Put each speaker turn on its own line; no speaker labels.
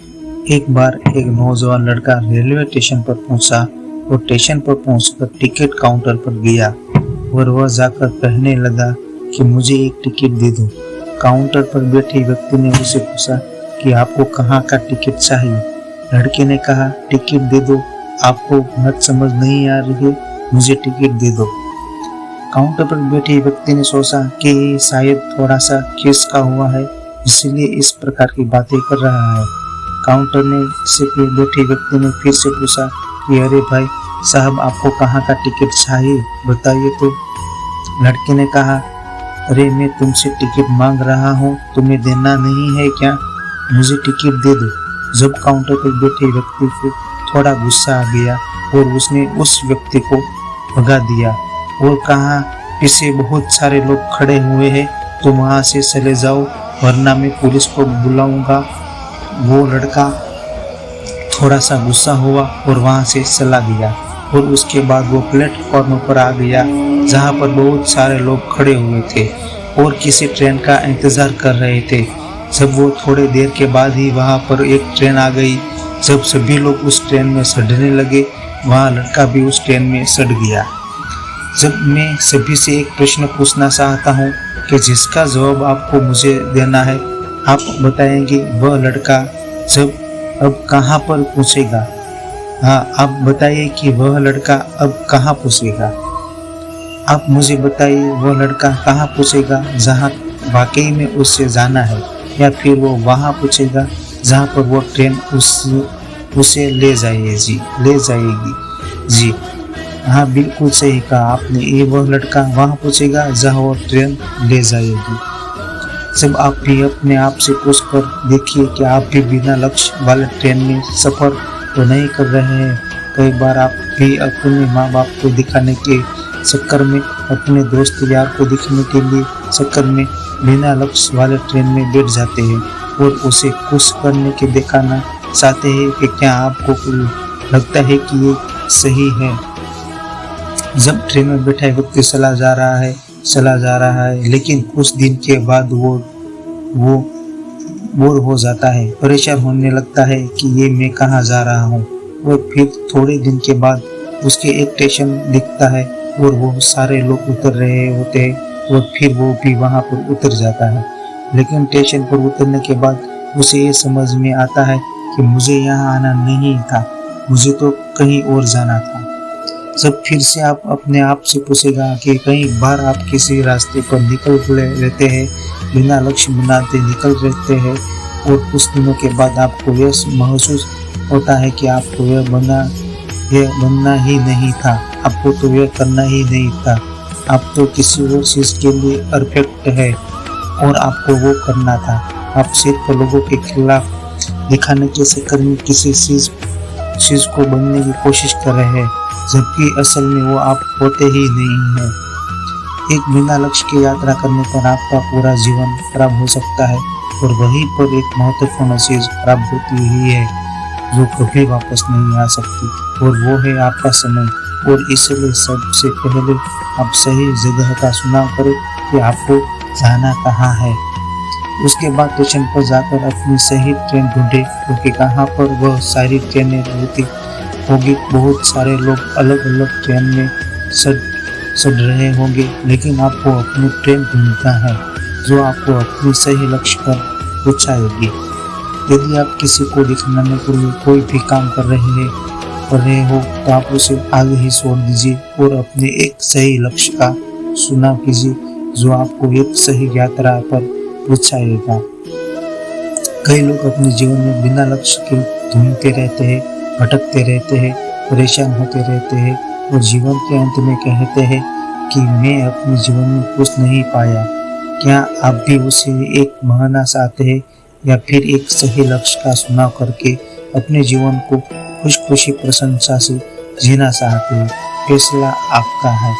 एक बार एक नौजवान लड़का रेलवे स्टेशन पर पहुंचा और स्टेशन पर पहुंचकर टिकट काउंटर पर गया और वह जाकर कहने लगा कि मुझे एक टिकट दे दो। काउंटर पर बैठे व्यक्ति ने उसे पूछा कि आपको कहाँ का टिकट चाहिए। लड़के ने कहा, टिकट दे दो, आपको बात समझ नहीं आ रही है, मुझे टिकट दे दो। काउंटर पर बैठे व्यक्ति ने सोचा कि शायद थोड़ा सा खिसका हुआ है, इसलिए इस प्रकार की बातें कर रहा है। काउंटर ने से बैठे व्यक्ति ने फिर से पूछा कि अरे भाई साहब, आपको कहाँ का टिकट चाहिए, बताइए तो। लड़के ने कहा, अरे मैं तुमसे टिकट मांग रहा हूँ, तुम्हें देना नहीं है क्या, मुझे टिकट दे दो। जब काउंटर पर बैठे व्यक्ति को थोड़ा गुस्सा आ गया और उसने उस व्यक्ति को भगा दिया और कहा, पीछे बहुत सारे लोग खड़े हुए हैं, तुम वहाँ से चले जाओ वरना मैं पुलिस को बुलाऊंगा। वो लड़का थोड़ा सा गुस्सा हुआ और वहाँ से चला गया और उसके बाद वो प्लेटफॉर्म पर आ गया जहाँ पर बहुत सारे लोग खड़े हुए थे और किसी ट्रेन का इंतज़ार कर रहे थे। जब वो थोड़ी देर के बाद ही वहाँ पर एक ट्रेन आ गई। जब सभी लोग उस ट्रेन में चढ़ने लगे, वहाँ लड़का भी उस ट्रेन में चढ़ गया। जब मैं सभी से एक प्रश्न पूछना चाहता हूँ कि जिसका जवाब आपको मुझे देना है, आप बताएंगे वह लड़का जब अब कहाँ पर पूछेगा। हाँ, आप बताइए कि वह लड़का अब कहाँ पूछेगा। आप मुझे बताइए वह लड़का कहाँ पूछेगा जहाँ वाकई में उससे जाना है, या फिर वो वहाँ पूछेगा जहाँ पर वो ट्रेन उसे ले जाएगी। जी हाँ, बिल्कुल सही कहा आपने, ये वह लड़का वहाँ पूछेगा जहाँ वो ट्रेन ले जाएगी। जब आप भी अपने आप से पूछकर देखिए कि आप भी बिना लक्ष्य वाले ट्रेन में सफ़र तो नहीं कर रहे हैं। कई बार आप भी अपने माँ बाप को दिखाने के चक्कर में, अपने दोस्त यार को दिखाने के लिए चक्कर में बिना लक्ष्य वाले ट्रेन में बैठ जाते हैं और उसे खुश करने के दिखाना चाहते हैं कि क्या आपको लगता है कि ये सही है। जब ट्रेन में बैठा व्यक्ति चला जा रहा है, लेकिन कुछ दिन के बाद वो बोर हो जाता है, परेशान होने लगता है कि ये मैं कहाँ जा रहा हूँ। और फिर थोड़े दिन के बाद उसके एक स्टेशन दिखता है और वो सारे लोग उतर रहे होते हैं और फिर वो भी वहाँ पर उतर जाता है। लेकिन स्टेशन पर उतरने के बाद उसे ये समझ में आता है कि मुझे यहाँ आना नहीं था, मुझे तो कहीं और जाना था। जब फिर से आप अपने आप से पूछेगा कि कई बार आप किसी रास्ते पर निकल रहते हैं, बिना लक्ष्य बनाते निकल रहते हैं और कुछ दिनों के बाद आपको यह महसूस होता है कि आपको यह बनना ही नहीं था, आपको तो यह करना ही नहीं था, आप तो किसी और चीज़ के लिए परफेक्ट है और आपको वो करना था। आप सिर्फ लोगों के खिलाफ दिखाने के चक्कर में किसी चीज़ को बनने की कोशिश कर रहे हैं, जबकि असल में वो आप होते ही नहीं हैं। एक बिना लक्ष्य की यात्रा करने पर आपका पूरा जीवन खराब हो सकता है और वहीं पर एक महत्वपूर्ण चीज़ खराब होती ही है जो कभी वापस नहीं आ सकती, और वो है आपका समय। और इसलिए सबसे पहले आप सही जगह का चुनाव करें कि आपको जाना कहाँ है। उसके बाद स्टेशन पर जाकर अपनी सही ट्रेन ढूंढे, क्योंकि कहाँ पर वह सारी ट्रेनें होती होगी। बहुत सारे लोग अलग अलग ट्रेन में चढ़ रहे होंगे, लेकिन आपको अपनी ट्रेन ढूंढना है जो आपको अपनी सही लक्ष्य पर पहुंचाएगी। यदि आप किसी को दिखाने के लिए कोई भी काम कर रहे हो तो आप उसे आगे ही छोड़ दीजिए और अपने एक सही लक्ष्य का चुनाव कीजिए जो आपको एक सही यात्रा पर पहुंचाएगा। कई लोग अपने जीवन में बिना लक्ष्य के ढूंढते रहते हैं, भटकते रहते हैं, परेशान होते रहते हैं और जीवन के अंत में कहते हैं कि मैं अपने जीवन में कुछ नहीं पाया। क्या आप भी उसे एक मानना चाहते हैं या फिर एक सही लक्ष्य का चुनाव करके अपने जीवन को खुशी प्रशंसा से जीना चाहते हैं? फैसला आपका है।